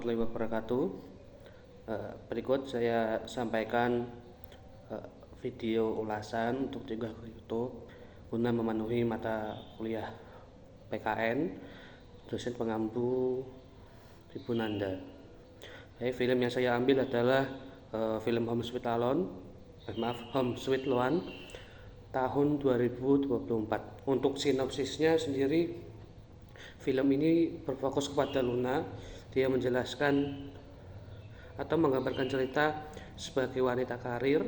warahmatullahi wabarakatuh. Berikut saya sampaikan video ulasan untuk diunggah ke YouTube guna memenuhi mata kuliah PKN dosen pengampu Ibu Nanda. Film yang saya ambil adalah film Home Sweet Loan tahun 2024. Untuk sinopsisnya sendiri, film ini berfokus kepada Luna. Dia menjelaskan atau menggambarkan cerita sebagai wanita karir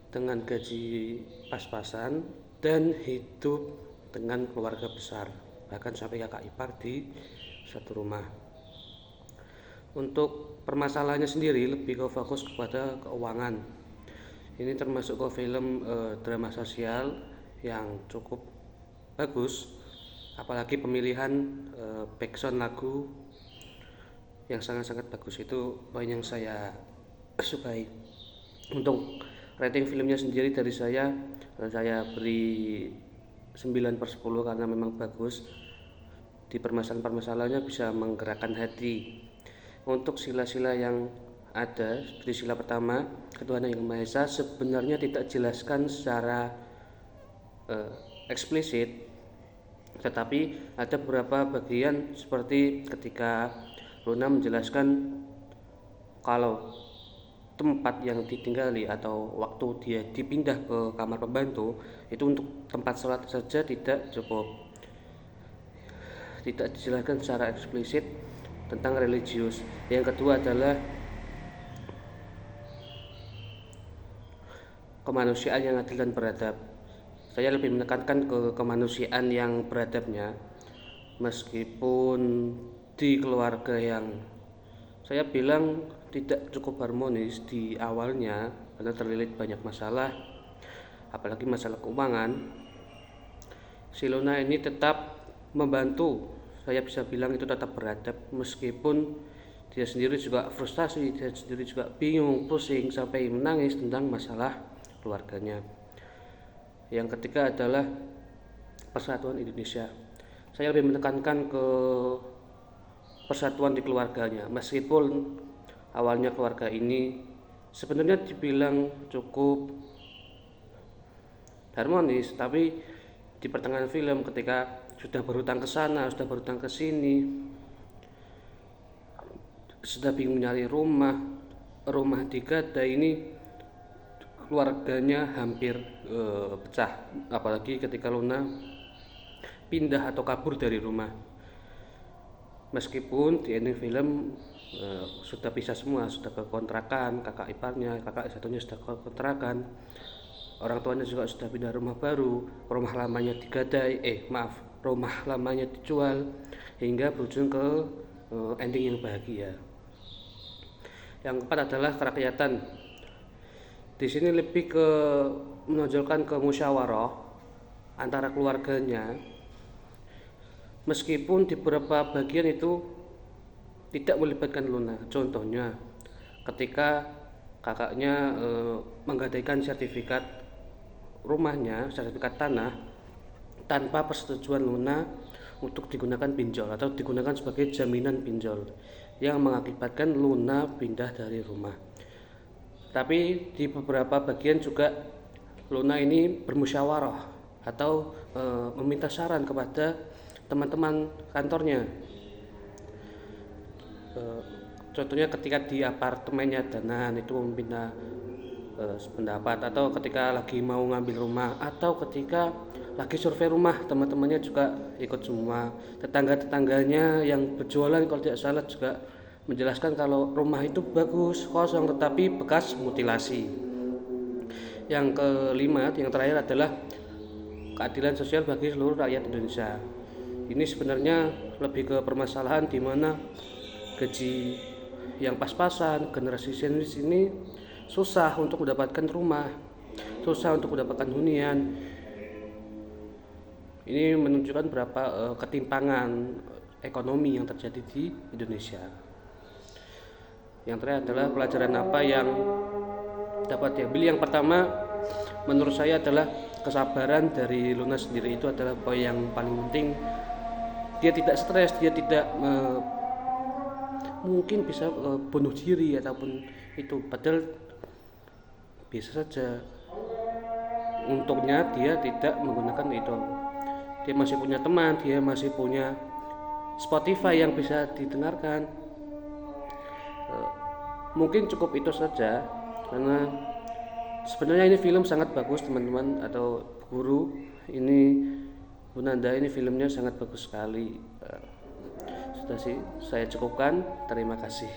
dengan gaji pas-pasan dan hidup dengan keluarga besar, bahkan sampai kakak ipar di satu rumah. Untuk permasalahannya sendiri lebih ke fokus kepada keuangan. Ini termasuk ke film drama sosial yang cukup bagus, apalagi pemilihan background lagu yang sangat-sangat bagus, itu poin yang saya sukai. Untuk rating filmnya sendiri dari saya beri 9/10 karena memang bagus. Di permasalahan-permasalahannya bisa menggerakkan hati. Untuk sila-sila yang ada, seperti sila pertama, ketuhanan yang Maha Esa, sebenarnya tidak dijelaskan secara eksplisit, tetapi ada beberapa bagian seperti ketika Luna menjelaskan kalau tempat yang ditinggali atau waktu dia dipindah ke kamar pembantu itu untuk tempat sholat saja tidak cukup. Tidak dijelaskan secara eksplisit tentang religius. Yang kedua adalah kemanusiaan yang adil dan beradab. Saya lebih menekankan ke kemanusiaan yang beradabnya, meskipun di keluarga yang saya bilang tidak cukup harmonis di awalnya karena terlilit banyak masalah, apalagi masalah keuangan, si Luna ini tetap membantu. Saya bisa bilang itu tetap beradab, meskipun dia sendiri juga frustasi, dia sendiri juga bingung, pusing, sampai menangis tentang masalah keluarganya. Yang ketiga adalah persatuan Indonesia. Saya lebih menekankan ke persatuan di keluarganya, meskipun awalnya keluarga ini sebenarnya dibilang cukup harmonis, tapi di pertengahan film ketika sudah berhutang ke sana, sudah berhutang ke sini, sudah bingung nyari rumah digadai, ini keluarganya hampir pecah, apalagi ketika Luna pindah atau kabur dari rumah. Meskipun di ending film sudah pisah semua, sudah ke kontrakan, kakak iparnya, kakak satunya sudah ke kontrakan, orang tuanya juga sudah pindah rumah baru, rumah lamanya rumah lamanya dijual, hingga berujung ke ending yang bahagia. Yang keempat adalah kerakyatan. Di sini lebih ke menonjolkan ke musyawarah antara keluarganya, meskipun di beberapa bagian itu tidak melibatkan Luna. Contohnya ketika kakaknya menggadaikan sertifikat rumahnya, sertifikat tanah, tanpa persetujuan Luna untuk digunakan pinjol atau digunakan sebagai jaminan pinjol, yang mengakibatkan Luna pindah dari rumah. Tapi di beberapa bagian juga Luna ini bermusyawarah atau meminta saran kepada teman-teman kantornya. Contohnya ketika di apartemennya Danan itu meminta pendapat, atau ketika lagi mau ngambil rumah, atau ketika lagi survei rumah, teman-temannya juga ikut semua. Tetangga-tetangganya yang berjualan kalau tidak salah juga menjelaskan kalau rumah itu bagus, kosong, tetapi bekas mutilasi. Yang kelima, yang terakhir adalah keadilan sosial bagi seluruh rakyat Indonesia. Ini sebenarnya lebih ke permasalahan di mana gaji yang pas-pasan, generasi senior ini susah untuk mendapatkan rumah, susah untuk mendapatkan hunian. Ini menunjukkan berapa ketimpangan ekonomi yang terjadi di Indonesia. Yang terakhir adalah pelajaran apa yang dapat diambil. Yang pertama menurut saya adalah kesabaran dari Luna sendiri. Itu adalah poin yang paling penting. Dia tidak stres, dia tidak mungkin bisa bunuh diri ataupun itu, padahal bisa saja untungnya dia tidak menggunakan itu, dia masih punya teman, dia masih punya Spotify yang bisa didengarkan. Mungkin cukup itu saja, karena sebenarnya ini film sangat bagus teman-teman atau guru. Ini Gunanda, ini filmnya sangat bagus sekali. Sudah sih saya cukupkan, terima kasih.